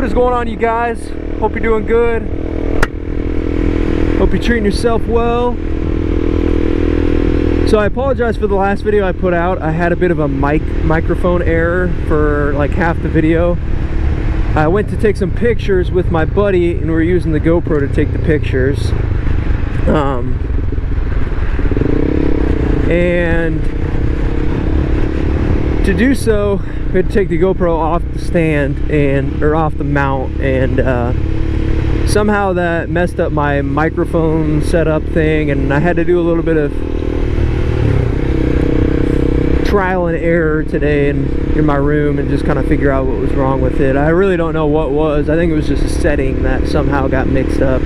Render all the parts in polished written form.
What is going on, you guys? Hope you're doing good. Hope you're treating yourself well. So I apologize for the last video I put out. I had a bit of a microphone error for like half the video. I went to take some pictures with my buddy and we were using the GoPro to take the pictures. And to do so, we had to take the GoPro off the stand or off the mount, and somehow that messed up my microphone setup thing, and I had to do a little bit of trial and error today in my room and just kind of figure out what was wrong with it. I really don't know what was. I think it was just a setting that somehow got mixed up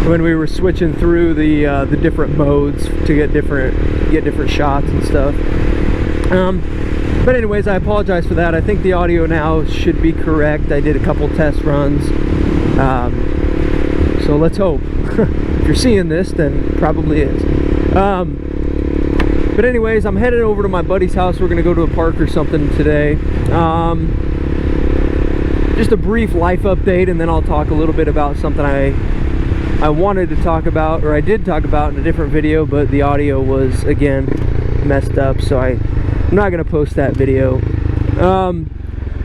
when we were switching through the different modes to get different shots and stuff. But anyways, I apologize for that. I think the audio now should be correct. I did a couple test runs, so let's hope. If you're seeing this, then probably is. But anyways, I'm headed over to my buddy's house. We're gonna go to a park or something today. Just a brief life update, and then I'll talk a little bit about something I wanted to talk about, or I did talk about in a different video, but the audio was again messed up, so I'm not gonna post that video.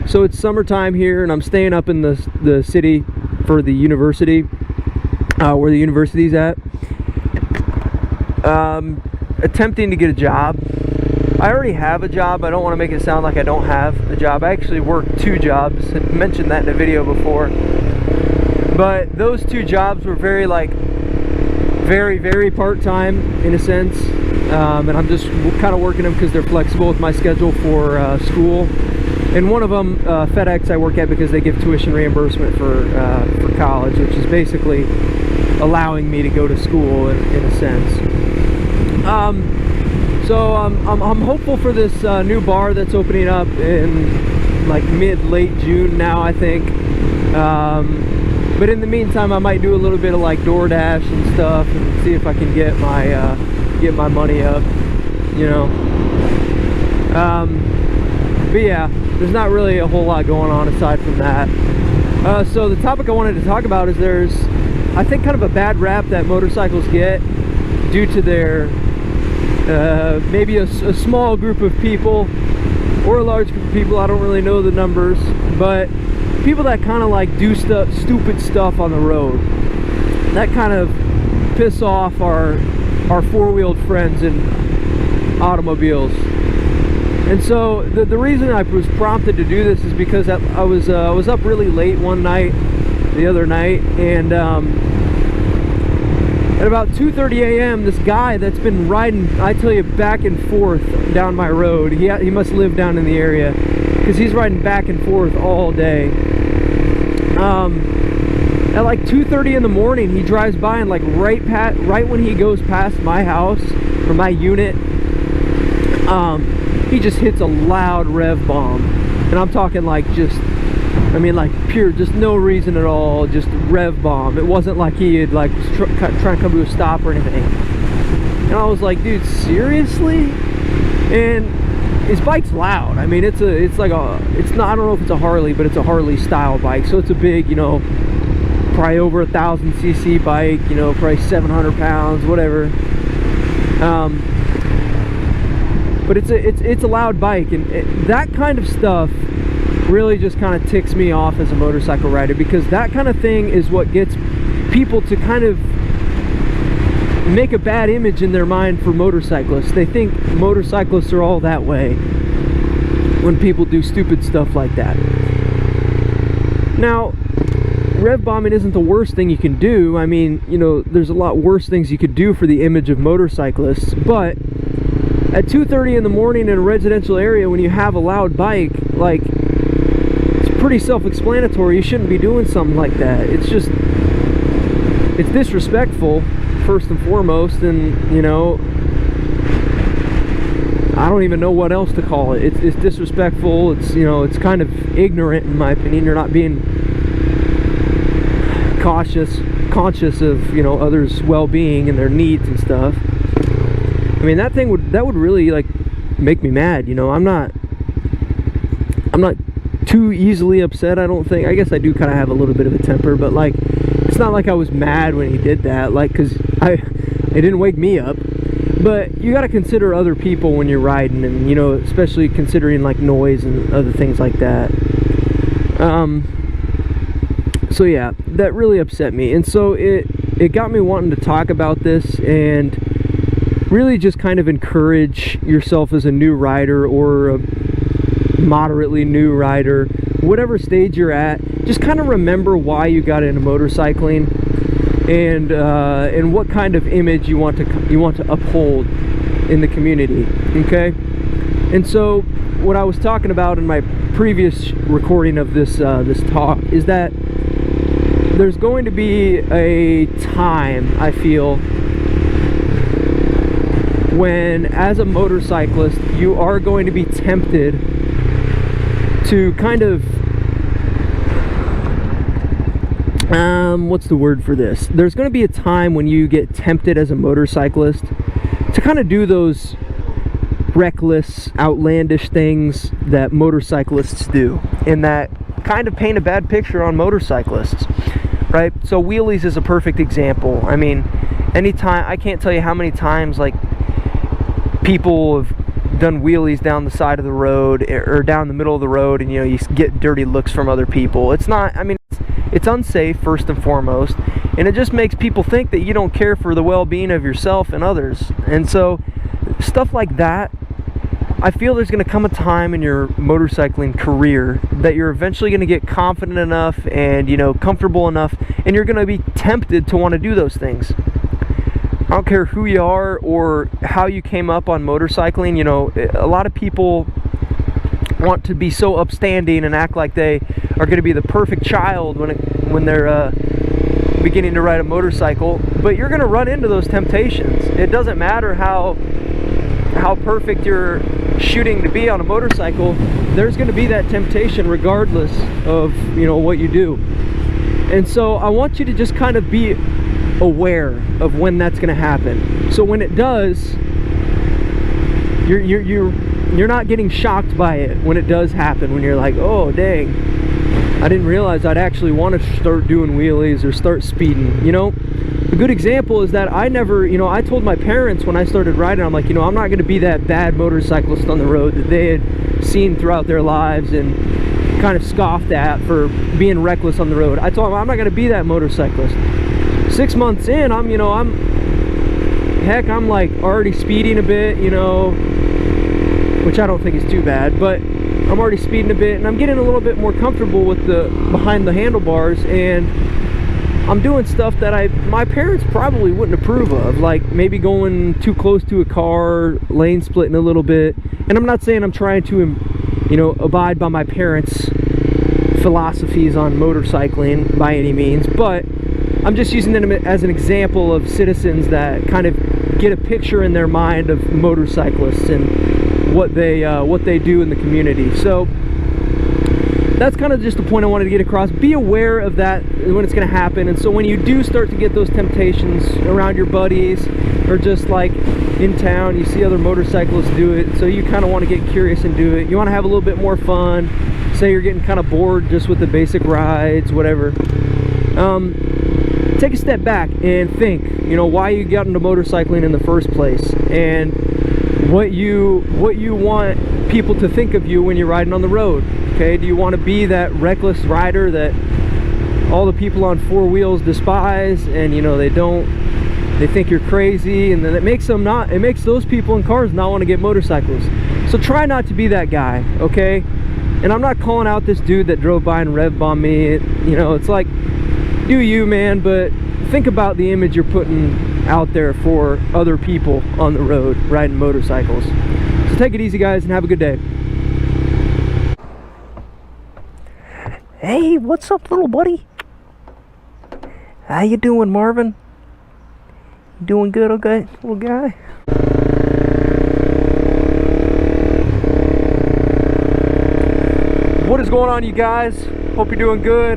So it's summertime here, and I'm staying up in the city for the university, where the university's at. Attempting to get a job. I already have a job. I don't want to make it sound like I don't have a job. I actually work 2 jobs. I mentioned that in a video before. But those 2 jobs were very part-time in a sense. And I'm just kind of working them because they're flexible with my schedule for school. And one of them, FedEx, I work at because they give tuition reimbursement for college, which is basically allowing me to go to school in a sense. So I'm hopeful for this new bar that's opening up in like late June now, I think. But in the meantime, I might do a little bit of like DoorDash and stuff and see if I can get my money up, you know. But yeah, there's not really a whole lot going on aside from that. So the topic I wanted to talk about is there's, I think, kind of a bad rap that motorcycles get due to their maybe a small group of people or a large group of people, I don't really know the numbers, but people that kind of like do stupid stuff on the road that kind of piss off our four-wheeled friends in automobiles. And so the reason I was prompted to do this is because I was up really late one night, the other night, and at about 2:30 a.m. this guy that's been riding, I tell you, back and forth down my road, he must live down in the area because he's riding back and forth all day. At like 2:30 in the morning, he drives by and like right when he goes past my house or my unit, he just hits a loud rev bomb, and I'm talking like just, I mean, like pure, just no reason at all, just rev bomb. It wasn't like he had like trying to come to a stop or anything. And I was like, dude, seriously? And his bike's loud. I mean, it's not, I don't know if it's a Harley, but it's a Harley style bike. So it's a big, you know, probably over 1,000 cc bike, you know, probably 700 pounds, whatever. But it's a loud bike, and that kind of stuff really just kind of ticks me off as a motorcycle rider, because that kind of thing is what gets people to kind of make a bad image in their mind for motorcyclists. They think motorcyclists are all that way when people do stupid stuff like that. Now, rev bombing isn't the worst thing you can do. I mean, you know, there's a lot worse things you could do for the image of motorcyclists, but at 2:30 in the morning in a residential area, when you have a loud bike, like, it's pretty self-explanatory. You shouldn't be doing something like that. It's just, it's disrespectful, first and foremost, and, you know, I don't even know what else to call it. It's disrespectful. It's, you know, it's kind of ignorant in my opinion. You're not being conscious of, you know, others' well-being and their needs and stuff. I mean, that would really like make me mad, you know. I'm not too easily upset, I don't think. I guess I do kind of have a little bit of a temper, but like, it's not like I was mad when he did that, like, because it didn't wake me up. But you got to consider other people when you're riding, and, you know, especially considering like noise and other things like that. So yeah, that really upset me, and so it got me wanting to talk about this and really just kind of encourage yourself as a new rider or a moderately new rider, whatever stage you're at. Just kind of remember why you got into motorcycling, and what kind of image you want to uphold in the community. Okay, and so what I was talking about in my previous recording of this this talk is that there's going to be a time, I feel, when as a motorcyclist you are going to be tempted to kind of what's the word for this? There's going to be a time when you get tempted as a motorcyclist to kind of do those reckless, outlandish things that motorcyclists do, and that kind of paint a bad picture on motorcyclists, right? So wheelies is a perfect example. I mean, anytime, I can't tell you how many times like people have done wheelies down the side of the road or down the middle of the road, and you know, you get dirty looks from other people. It's not, I mean, it's unsafe first and foremost, and it just makes people think that you don't care for the well-being of yourself and others. And so stuff like that, I feel there's going to come a time in your motorcycling career that you're eventually going to get confident enough and, you know, comfortable enough, and you're going to be tempted to want to do those things. I don't care who you are or how you came up on motorcycling. You know, a lot of people want to be so upstanding and act like they are going to be the perfect child when they're beginning to ride a motorcycle, but you're going to run into those temptations. It doesn't matter how perfect you're shooting to be on a motorcycle, there's going to be that temptation regardless of, you know, what you do. And so I want you to just kind of be aware of when that's going to happen, so when it does, you're not getting shocked by it when it does happen, when you're like, oh dang, I didn't realize I'd actually want to start doing wheelies or start speeding. You know, a good example is that I never, you know, I told my parents when I started riding, I'm like, you know, I'm not going to be that bad motorcyclist on the road that they had seen throughout their lives and kind of scoffed at for being reckless on the road. I told them I'm not going to be that motorcyclist. 6 months in, I'm like already speeding a bit, you know, which I don't think is too bad, but I'm already speeding a bit, and I'm getting a little bit more comfortable with the behind the handlebars, and I'm doing stuff that my parents probably wouldn't approve of, like maybe going too close to a car, lane splitting a little bit. And I'm not saying I'm trying to, you know, abide by my parents' philosophies on motorcycling by any means, but I'm just using them as an example of citizens that kind of get a picture in their mind of motorcyclists and what they do in the community. So that's kind of just the point I wanted to get across. Be aware of that when it's going to happen, and so when you do start to get those temptations around your buddies or just like in town, you see other motorcyclists do it, so you kind of want to get curious and do it. You want to have a little bit more fun. Say you're getting kind of bored just with the basic rides, whatever. Take a step back and think, you know, why you got into motorcycling in the first place, and what you want people to think of you when you're riding on the road. Okay, do you want to be that reckless rider that all the people on four wheels despise, and you know, they think you're crazy, and then it makes those people in cars not want to get motorcycles. So try not to be that guy, okay? And I'm not calling out this dude that drove by and rev bombed me. You know, it's like, do you, man, but think about the image you're putting out there for other people on the road riding motorcycles. So take it easy, guys, and have a good day. Hey, what's up, little buddy? How you doing, Marvin? You doing good, okay, little guy? What is going on, you guys? Hope you're doing good.